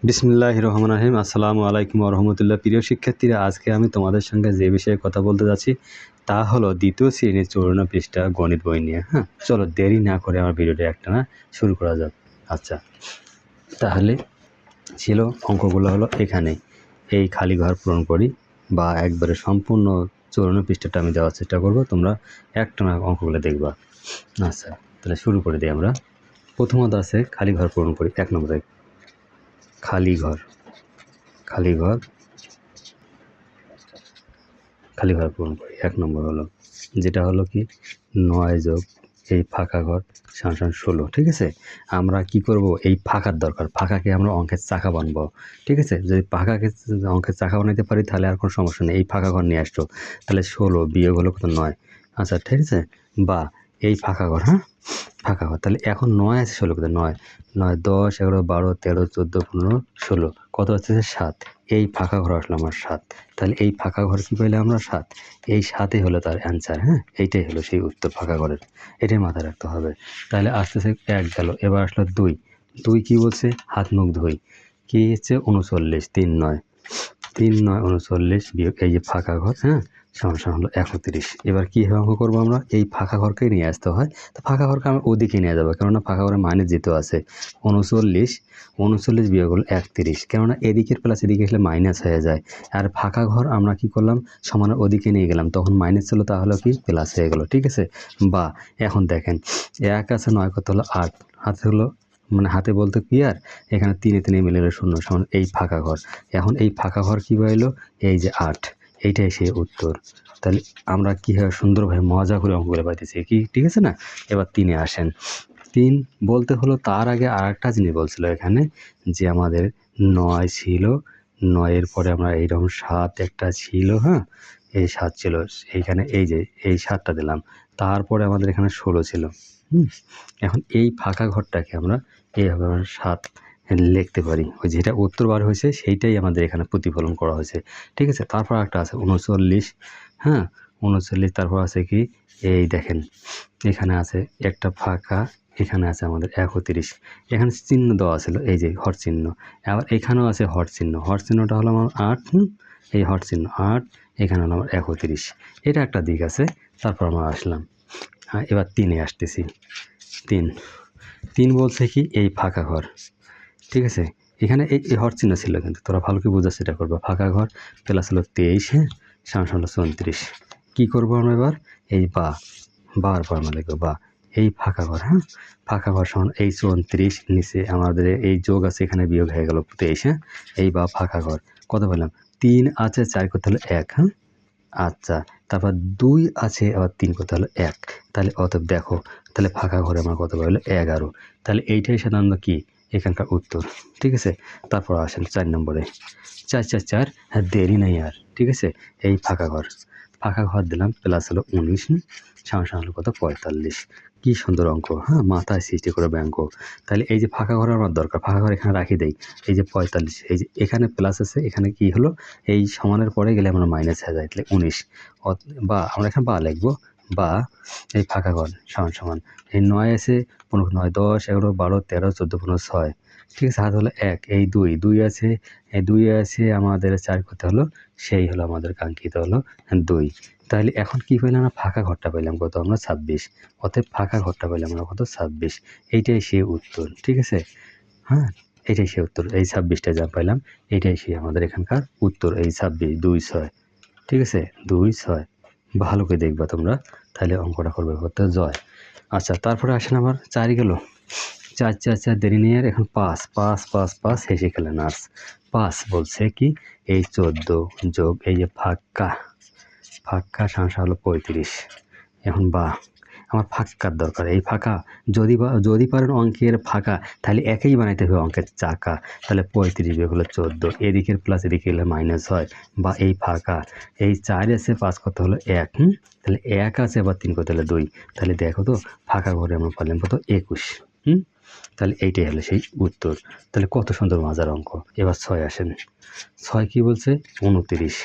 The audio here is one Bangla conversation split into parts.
বিসমিল্লাহির রহমানির রহিম। আসসালামু আলাইকুম ওয়া রাহমাতুল্লাহ। প্রিয় শিক্ষার্থীরা, আজকে আমি তোমাদের সঙ্গে যে বিষয়ে কথা বলতে যাচ্ছি তা হলো দ্বিতীয় শ্রেণীর 54 পৃষ্ঠা গণিত বই নিয়ে। চলো দেরি না করে আমার ভিডিওটা একটানা শুরু করা যাক। আচ্ছা, তাহলে ছিল অঙ্কগুলো হলো এখানে এই খালি ঘর পূরণ করি বা একবারে সম্পূর্ণ 54 পৃষ্ঠাটা আমি দেওয়ার চেষ্টা করবো, তোমরা একটানা অঙ্কগুলো দেখবা। আচ্ছা, তাহলে শুরু করে দিই আমরা। প্রথমত আছে খালি ঘর পূরণ করি। 1 নম্বরে খালি ঘর পূরণ করি। 1 নম্বর হলো যেটা হলো কি 9 যোগ এই ফাঁকা ঘর সমান 16। ঠিক আছে, আমরা কি করব, এই ফাঁকার দরকার, ফাঁকাকে আমরা অঙ্কের চাকা বানবো। ঠিক আছে, যদি ফাঁকাকে অঙ্কের চাকা বানাইতে পারি তাহলে আর কোনো সমস্যা নেই। এই ফাঁকা ঘর নিয়ে আসতো, তাহলে 16 বিয়োগ হলো কত 9। আচ্ছা ঠিক আছে, বা এই ফাঁকা ঘর, ফাঁকা ঘর, তাহলে এখন 9 আছে, 16 কত 9 9 10 11 12 13 14 15 16 কত হচ্ছে 7। এই ফাঁকা ঘর আসলো আমার 7। তাহলে এই ফাঁকা ঘর কি পাইলে আমরা 7, এই 7ই হলো তার অ্যান্সার। এইটাই হলো সেই উত্তর ফাঁকা ঘরের, এটাই মাথায় রাখতে হবে। তাহলে আস্তে আস্তে 1 গেল, এবার আসলো 2 কি বলছে, হাত মুখ ধুই, কি হচ্ছে 39 3 9 39 বিয়োগ এই যে ফাঁকা ঘর সমান হলো 31। এবার কি অঙ্ক করবো আমরা, এই ফাঁকা ঘরকে নিয়ে আসতে হয়, তো ফাঁকা ঘরকে আমরা ওদিকে নিয়ে যাবো, কেননা ফাঁকা ঘরে মাইনাস যেতে আছে। 39 বিয়োগ হলো 31, কেননা এদিকের প্লাস এদিকে আসলে মাইনাস হয়ে যায়। আর ফাঁকা ঘর আমরা কি করলাম, সমানের ওদিকে নিয়ে গেলাম, তখন মাইনাস ছিল, তাহলে কি প্লাস হয়ে গেল। ঠিক আছে, বা এখন দেখেন 1 আছে 9 কত হলো 8, হাতে হলো মানে হাতে বলতে কি আর এখানে 3 মিলে 0 সমান এই ফাঁকা ঘর। এখন এই ফাঁকা ঘর কি পাইলো, এই যে 8, এইটাই সেই উত্তর। তাহলে আমরা কীভাবে সুন্দরভাবে মজা করে অঙ্কগুলো পাইতেছি কি, ঠিক আছে না। এবার 3-এ আসেন। 3 বলতে হলো তার আগে আর একটা জিনিস বলছিল এখানে, যে আমাদের 9 ছিল, 9-এর পরে আমরা এইরকম 7 একটা ছিল, এই 7 ছিল, এইখানে এই যে এই 7টা দিলাম, তারপরে আমাদের এখানে 16 ছিল। এখন এই ফাঁকা ঘরটাকে আমরা এইভাবে 7 লিখতে পারি, ওই যেটা উত্তর বার হয়েছে সেইটাই আমাদের এখানে প্রতিফলন করা হয়েছে। ঠিক আছে, তারপর একটা আছে 39, 39, তারপর আছে কি এই দেখেন এখানে আছে একটা ফাঁকা, এখানে আছে আমাদের 31, এখানে চিহ্ন দেওয়া ছিল, এই যে হর চিহ্ন, আবার এখানেও আছে হর চিহ্ন, হর চিহ্নটা হলো আমার 8, এই হর চিহ্ন 8, এখানে হলো আমার 31, এটা একটা দিক আছে। তারপর আমরা আসলাম, এবার 3-এ আসতেছি। 3 বলছে কি এই ফাঁকা ঘর। ঠিক আছে, এখানে এই হর চিহ্ন ছিল, কিন্তু তোরা ভালো করে বোঝার চেষ্টা করবো। ফাঁকা ঘর প্লাস হলো 23, সমান হলো 34। কী করবো আমরা এবার, এই বার আমরা লিখবো বা এই ফাঁকা ঘর, ফাঁকা ঘর সমান এই 34, নিচে আমাদের এই যোগ আছে, এখানে বিয়োগ হয়ে গেল 23, এই বা ফাঁকা ঘর কত পেলাম, 3 আছে 4 করতে হলো 1, আচ্ছা, তারপর 2 আছে, আবার 3 করতে হলো 1, তাহলে অতএব দেখো, তাহলে ফাঁকা ঘরে আমার কত হলো 11। তাহলে এইটাই সাধারণত কি এখানকার উত্তর। ঠিক আছে, তারপর আসেন 4 নম্বরে, 4 4 4, দেরি নেই আর। ঠিক আছে, এই ফাঁকা ঘর দিলাম, প্লাস হলো 19, সমান হলো কত 45। কি সুন্দর অঙ্ক, মাথায় সৃষ্টি করে অঙ্ক। তাহলে এই যে ফাঁকা ঘর আমার দরকার, ফাঁকা ঘর এখানে রাখি দেই, এই যে 45, এই যে এখানে প্লাস আছে, এখানে কি হলো এই সমানের পরে গেলে আমরা মাইনাস হয়ে যায়, তাহলে 19, বা আমরা এখানে বা লিখবো, বা এই ফাঁকা ঘর সমান এই 9 আছে 15 9 10 11 12 13 14 15 6। ঠিক আছে, হাত হলো 1, এই 2 আছে, এই 2 আছে আমাদের 4 করতে হলো, সেই হলো আমাদের কাঙ্ক্ষিত হলো 2। তাহলে এখন কি পেলাম আমরা, ফাঁকা ঘরটা পেলাম কত আমরা 26, অতএব ফাঁকা ঘরটা পেলাম আমরা কত 26। এইটাই সেই উত্তর। ঠিক আছে, এটাই সেই উত্তর, এই 26টা যা পাইলাম এটাই সেই আমাদের এখানকার উত্তর, এই 26 2 6। ঠিক আছে, 2 6, ভালো করে দেখবা তোমরা, তাহলে অঙ্কটা করবে করতে জয়। আচ্ছা, তারপরে আসেন আমার 4 গেল, 4 4 4 দেরি নেই আর, এখন 5 5 5 5 হেসে খেলে নার্স। 5 বলছে কি এই 14 যোগ এই যে ফাঁকা সংখ্যা হলো 35। এখন বা আমার ফাঁকার দরকার, এই ফাঁকা যদি পারেন অঙ্কের ফাঁকা, তাহলে একেই বানাইতে হবে অঙ্কের চাকা। তাহলে 35 বিয়োগ হলো 14, এদিকের প্লাস এদিকে হলে মাইনাস হয়, বা এই ফাঁকা এই 4 আছে 5 কত হলো 1, তাহলে 1 আছে, আবার 3 কত হলো 2, তাহলে দেখো তো ফাঁকা ঘরে আমরা পারলাম কত 21। তাহলে এইটাই হলো সেই উত্তর। তাহলে কত সুন্দর মজার অঙ্ক। এবার 6 আসেন, 6 কি বলছে 29,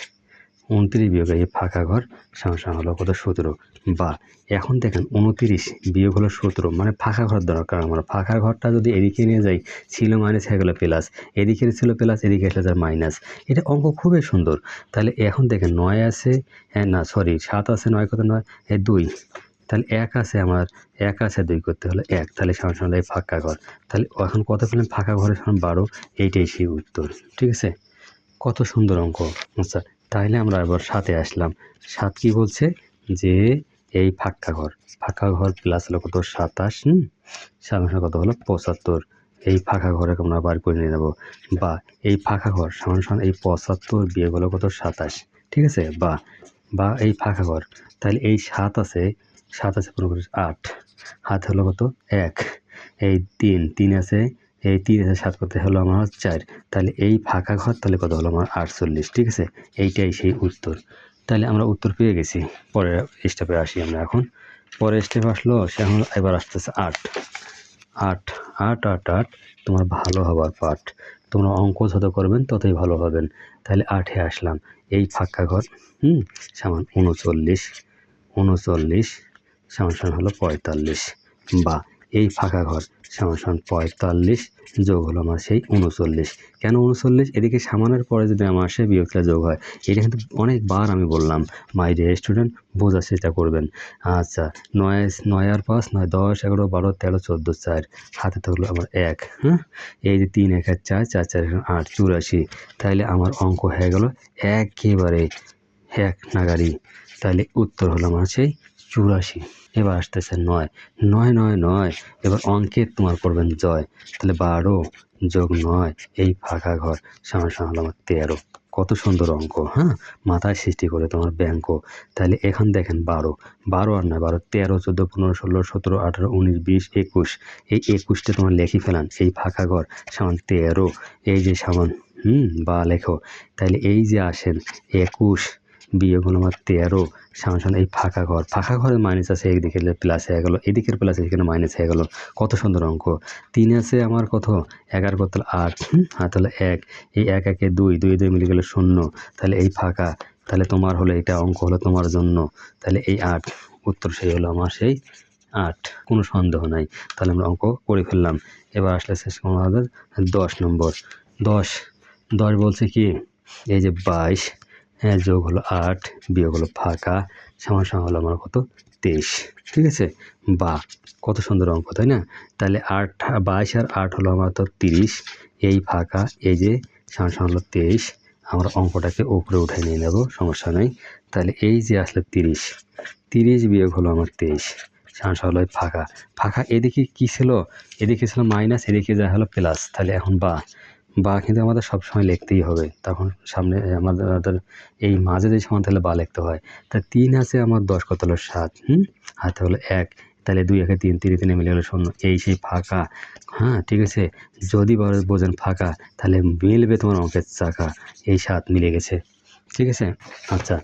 29 বিয়োগ এই ফাঁকা ঘর সমান হলো কত 17। বা এখন দেখেন 29 বিয়োগ হলো 17, মানে ফাঁকা ঘর দরকার আমার। ফাঁকা ঘরটা যদি এদিকে নিয়ে যাই, ছিল মাইনাস হয়ে গেলো প্লাস, এদিকে ছিল প্লাস, এদিকে আসলে যার মাইনাস। এটা অঙ্ক খুবই সুন্দর। তাহলে এখন দেখেন 9 আছে, না সরি 7 আছে, 9 কত 9 2, তাহলে 1 আছে আমার, 1 আছে 2 করতে হলো 1, তাহলে সমান এই ফাঁকা ঘর। তাহলে এখন কত পেলাম, ফাঁকা ঘরের সমান 12, এইটাই সেই উত্তর। ঠিক আছে, কত সুন্দর অঙ্ক। আচ্ছা, তাহলে আমরা এবার 7-এ আসলাম। 7 কি বলছে, যে এই ফাঁকা ঘর প্লাস হলো কত 27, সমান কত হলো 75। এই ফাঁকা ঘরে আমরা বার করে নিয়ে নেব। বা এই ফাঁকা ঘর সমান এই 75 বিয়োগ হলো কত 27। ঠিক আছে, বা এই ফাঁকা ঘর, তাহলে এই 7 আছে, 7 আছে পুরো 8, হাত হলো কত 1, এই 3 আছে, এই 3 আছে 7 করতে হলো আমার 4, তাহলে এই ফাঁকা ঘর তাহলে কত হলো আমার 48। ঠিক আছে, এইটাই সেই উত্তর। তাহলে আমরা উত্তর পেয়ে গেছি। পরের স্টেপে আসি আমরা এখন। পরের স্টেপে আসলো সে এখন এবার আসতেছে 8। তোমার ভালো হবার পাঠ। তোমরা অঙ্ক যত করবেন ততই ভালো হবেন। তাহলে 8-এ আসলাম। এই ফাঁকা ঘর সমান 39 সমান হলো 45। বা এই ফাঁকা ঘর সমান 45 যোগ হলো আমার সেই 39। কেন 39? এদিকে সামানের পরে যদি আমার সে বিয়োগটা যোগ হয়, এটা কিন্তু অনেকবার আমি বললাম। মাই ডিয়ার স্টুডেন্ট, বোঝার চেষ্টা করবেন। আচ্ছা, 9 আর 5 9, 10 11 12 13 14 4, হাতে থাকলো আমার 1। এই যে 3 1 আর 4 4 4 8 84। তাহলে আমার অঙ্ক হয়ে গেল একেবারে 1 নাগাড়ি। তাহলে উত্তর হলো আমার সেই 84। এবার আসতেছে 9 9 9 9। এবার অঙ্কে তোমার করবেন জয়। তাহলে 12 যোগ 9 এই ফাঁকা ঘর সমান হলো আমার 13। কত সুন্দর অঙ্ক, মাথায় সৃষ্টি করে তোমার ব্যাংক। তাহলে এখন দেখেন 12 আর নয় 12 13 14 15 16 17 18 19 20 21। এই 21টা তোমার লেখি ফেলান। এই ফাঁকা ঘর সমান 13, এই যে সমান বা লেখো। তাহলে এই যে আসেন 21 বিয়োগ হলো আমার 13 সমান এই ফাঁকা ঘরের মাইনাস আছে, একদিকে প্লাস হয়ে গেল, এদিকের প্লাস এখানে মাইনাস হয়ে গেল। কত সুন্দর অঙ্ক। 3 আছে আমার কত 11 কত 8, তাহলে 1, এই 1 1 2 2 2 মিলে গেল 0। তাহলে এই ফাঁকা, তাহলে তোমার হলো এটা অঙ্ক হলো তোমার জন্য। তাহলে এই 8 উত্তর সেই হলো আমার সেই 8, কোনো সন্দেহ নাই। তাহলে আমরা অঙ্ক করে ফেললাম। এবার আসলে শেষ আমাদের 10 নম্বর। 10 বলছে কি, এই যে 22 যোগ হলো 8 বিয়োগ হলো ফাঁকা সমান হলো আমার কত 23। ঠিক আছে, বা কত সুন্দর অঙ্ক, তাই না? তাহলে 22 আর 8 হলো আমার তো 30, এই ফাঁকা এই যে সমান হলো 23। আমরা অঙ্কটাকে উপরে উঠাই নিয়ে নেব, সমস্যা নেই। তাহলে এই যে আসলে 30 বিয়োগ হলো আমার 23 সমান হলো ফাঁকা এদিকে কি ছিল, এদিকে ছিল মাইনাস, এদিকে যা হলো প্লাস। তাহলে এখন বা কিন্তু আমাদের সবসময় লিখতেই হবে, তখন সামনে আমাদের এই মাঝে যে সমান তাহলে বা লিখতে হয়। তা 3 আছে আমার 10 কত হলো 7, হাতে হলো 1, তাহলে 2 1 3 3 3 মিলে হলো 0, এই সেই ফাঁকা। ঠিক আছে, যদি বোঝেন ফাঁকা তাহলে মিলবে তোমার অঙ্কের চাকা। এই 7 মিলে গেছে। ঠিক আছে, আচ্ছা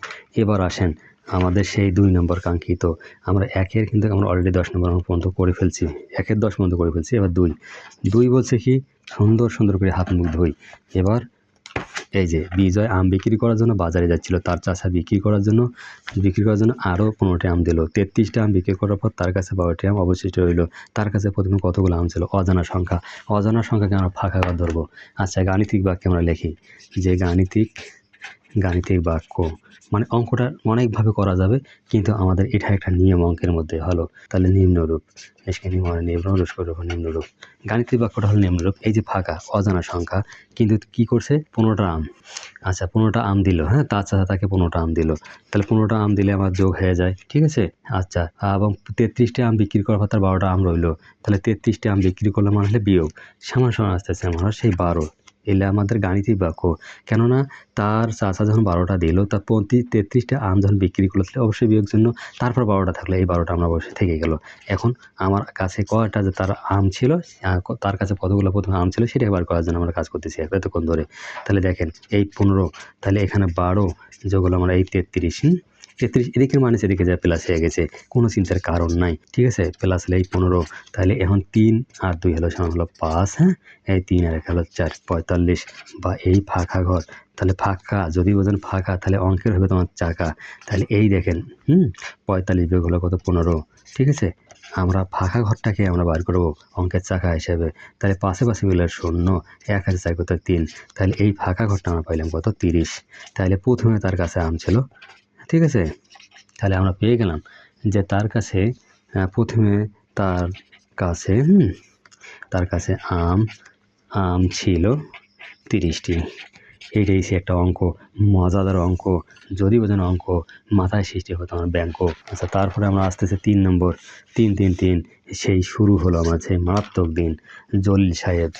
এবার আসেন আমাদের সেই 2 নম্বর কাঙ্ক্ষিত। আমরা 1-এর কিন্তু আমরা অলরেডি 10 নম্বর পর্যন্ত করে ফেলছি, 1-এর 10 পর্যন্ত করে ফেলছি। এবার 2 বলছে কি, সুন্দর করে হাত মুখ ধুই। এবার এই যে বিজয় আম বিক্রি করার জন্য বাজারে যাচ্ছিল, তার চাষা বিক্রি করার জন্য আরও 15টি আম দিল। 33টা আম বিক্রি করার পর তার কাছে 12টি আম অবশিষ্ট রইল। তার কাছে প্রথমে কতগুলো আম ছিল? অজানা সংখ্যাকে আমরা ফাঁকা ঘর ধরবো। আচ্ছা, গাণিতিক বাক্যে আমরা লিখি যে গাণিতিক বাক্য, মানে অঙ্কটা অনেকভাবে করা যাবে, কিন্তু আমাদের এটা একটা নিয়ম অঙ্কের মধ্যে হলো। তাহলে নিম্নরূপ নিম্নরূপ গাণিতিক বাক্যটা হলো নিম্নরূপ। এই যে ফাঁকা অজানা সংখ্যা, কিন্তু কি করছে 15টা আম। আচ্ছা, 15টা আম দিল, তার চাচা তাকে 15টা আম দিল। তাহলে 15টা আম দিলে আমার যোগ হয়ে যায়। ঠিক আছে, আচ্ছা, এবং 33টা আম বিক্রি করার পর তার 12টা আম রইলো। তাহলে 33টা আম বিক্রি করলে আমার হলে বিয়োগ সমান আসতেছে আমার সেই 12। এলে আমাদের গাণিতিক বাক্য। কেননা তার চাচা যখন 12টা দিল, তার 33টা আম যখন বিক্রি করলো, তাহলে অবশ্যই বিয়োগ জন্য তারপর 12টা থাকলো, এই 12টা আমরা অবশ্যই থেকে গেল। এখন আমার কাছে কয়টা যে তার আম ছিল, তার কাছে কতগুলো প্রথমে আম ছিল সেটা বার করার জন্য আমরা কাজ করতেছি এতক্ষণ ধরে। তাহলে দেখেন এই 15, তাহলে এখানে 12 যোগ হলো আমরা এই 33, 33 এদিকের মাইনাস এদিকে যায় প্লাস হয়ে গেছে, কোনো চিন্তার কারণ নাই। ঠিক আছে, প্লাস হলে এই 15, তাহলে এখন 3 আর 2 হলো সমান হলো 5, হ্যাঁ, এই 3 আর 1 হলো 4, 45 বা এই ফাঁকা ঘর। তাহলে ফাঁকা যদি বোঝেন ফাঁকা তাহলে অঙ্কের হবে তোমার চাকা। তাহলে এই দেখেন 45 বিয়োগ হলো কত 15। ঠিক আছে, আমরা ফাঁকা ঘরটাকে আমরা বার করবো অঙ্কের চাকা হিসেবে। তাহলে পাশে মিলে 0, 1 আছে 4 কত 3, তাহলে এই ফাঁকা ঘরটা আমরা পাইলাম কত 30। তাহলে প্রথমে তার কাছে আম ছিল। ঠিক আছে, তাহলে আমরা পেয়ে গেলাম যে তার কাছে প্রথমে তার কাছে আম ছিল 30টি। এইটাই সে একটা অঙ্ক, মজাদার অঙ্ক। যদি বোঝেন অঙ্ক মাথায় সৃষ্টি হতো আমার ব্যাঙ্ক। আচ্ছা, তারপরে আমরা আসতেছে 3 নম্বর, 3 3 3, সেই শুরু হলো আমার সেই মারাত্মক দিন। জলিল সাহেব,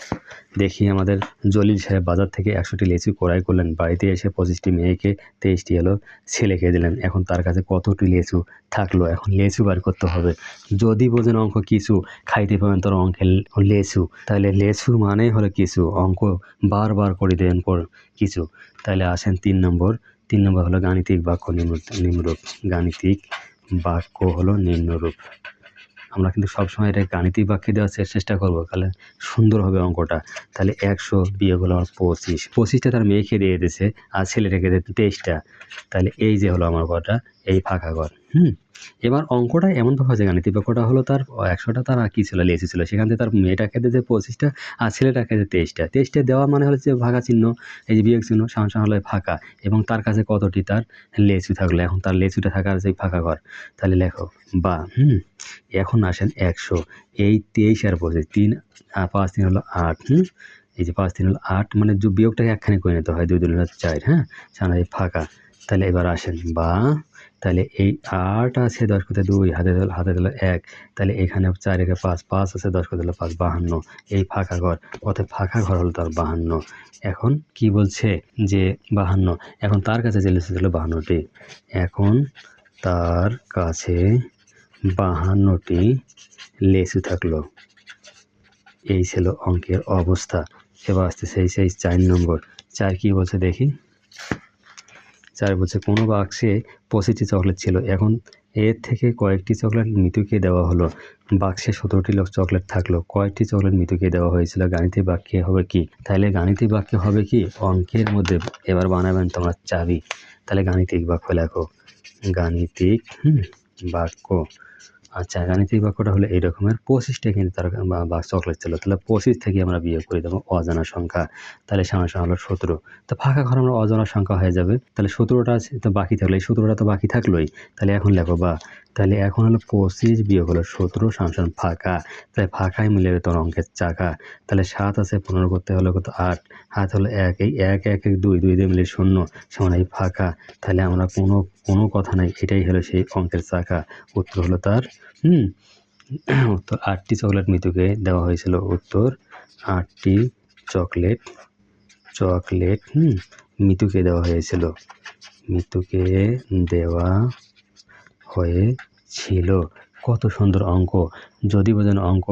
দেখি আমাদের জলিল সাহেব বাজার থেকে 100টি লিচু ক্রয় করলেন, বাড়িতে এসে 25টি মেয়েকে 23টি হলো ছেলেকে দিলেন। এখন তার কাছে কতটি লিচু থাকলো, এখন লিচু বার করতে হবে। যদি বোঝেন অঙ্ক কিছু খাইতে পাবেন তোর অঙ্কের লিচু, তাহলে লিচু মানেই হলো কিছু, অঙ্ক বারবার করে দেন পর কিছু। তাহলে আসেন 3 নম্বর হলো গাণিতিক বাক্য নিম্নরূপ। গাণিতিক বাক্য হলো নিম্নরূপ। আমরা কিন্তু সবসময় এটা গাণিতিক বাক্যে দেওয়ার চেষ্টা করবো, তাহলে সুন্দর হবে অঙ্কটা। তাহলে 100 বিয়োগ হলো আমার 25টা তার মেয়েকে দিয়ে দিয়েছে আর ছেলেটাকে দিয়ে 23টা। তাহলে এই যে হলো আমার ঘরটা, এই ফাঁকা ঘর। এবার অঙ্কটা এমনভাবে হয়েছে, গাণিতিক বাক্যটা হলো তার 100টা তার আর কি ছিল লিচু ছিল, সেখান থেকে তার মেয়েটাকে দিয়েছে 25টা আর ছেলেটাকে দিয়েছে 23টা দেওয়া মানে হলো যে ভাগা চিহ্ন, এই যে বিয়োগ চিহ্ন সমান হলো ফাঁকা, এবং তার কাছে কতটি তার লিচু থাকলো, এখন তার লিচুটা থাকার সেই ফাঁকা ঘর। তাহলে লেখো বা এখন আসেন 100, এই 23 আর 25, 3 আর 5 3 হলো 8, এই যে 5 3 হলো 8, মানে বিয়োগটাকে একখানে করে নিতে হয়, 2 2 হলো 4, হ্যাঁ, সামনে এই ফাঁকা। তাহলে এবার আসেন বা, তাহলে এই 8 আছে 10 কত 2, হাতে দিল 1, তাহলে এখানে 4 একে 5, 5 আছে 10 কত দিল 5, 52, এই ফাঁকা ঘর। অর্থাৎ ফাঁকা ঘর হলো তার 52। এখন কি বলছে যে 52, এখন তার কাছে যে লিচু ছিল 52টি, এখন তার কাছে 52টি লিচু থাকলো। এই ছিল অঙ্কের অবস্থা। এবার আসতেছে সেই 4 নম্বর। 4 কি বলছে দেখি। 4 বলছে কোনো বাক্সে 25টি চকলেট ছিল, এখন এর থেকে কয়েকটি চকলেট মিতুকে দেওয়া হলো। বাক্সে 17টি চকলেট থাকলো, কয়েকটি চকলেট মিতুকে দেওয়া হয়েছিল। গাণিতিক বাক্যে হবে কি? তাহলে গাণিতিক বাক্যে হবে কি, অঙ্কের মধ্যে এবার বানাবেন তোমরা চাবি। তাহলে গাণিতিক বাক্য লেখো, গাণিতিক বাক্য। আচ্ছা, গাণিতিক বাক্যটা হলো এই রকমের, 25টা কিন্তু তার বা চকলেট ছিল, তাহলে 25 থেকে আমরা বিয়োগ করে দেবো অজানা সংখ্যা, তাহলে সামনে হলো 17। তো ফাঁকা ঘর আমরা অজানা সংখ্যা হয়ে যাবে, তাহলে 17টা আছে তো বাকি থাকলো, এই 17টা তো বাকি থাকলোই। তাহলে এখন লেখো বা, তাহলে এখন হলো 25 বিয়োগ হলো 17 সমান ফাঁকা, তাহলে ফাঁকায় মিলে যাবে তোর অঙ্কের চাকা। তাহলে 7 আছে 15 করতে হলো কত 8, হাত হলো 1, এই 1 1 1 2 2 দিয়ে মিলে 0 সমান এই ফাঁকা। তাহলে আমরা কোনো কথা নাই, এটাই হলো সেই অঙ্কের চাকা। উত্তর হলো তার উত্তর 8টি চকলেট মিতুকে দেওয়া হয়েছিল। উত্তর 8টি চকলেট মিতুকে দেওয়া হয়েছিল। কত সুন্দর অঙ্ক। যদি বোঝেন অঙ্ক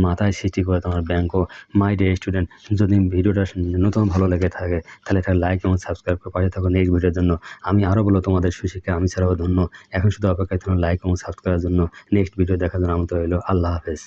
মাথায় সৃষ্টি করে তোমার ব্যাঙ্ক। মাই ডিয়ার স্টুডেন্ট, যদি ভিডিওটা নতুন ভালো লেগে থাকে তাহলে একটা লাইক এবং সাবস্ক্রাইব করে পাশে থাকো নেক্সট ভিডিওর জন্য। আমি আরও বলো তোমাদের সুশিক্ষা আমি ছাড়াও ধন্য। এখন শুধু অপেক্ষায় তোমার লাইক এবং সাবস্ক্রাইবের জন্য। নেক্সট ভিডিও দেখার জন্য আমন্ত্রণ রইল। আল্লাহ হাফেজ।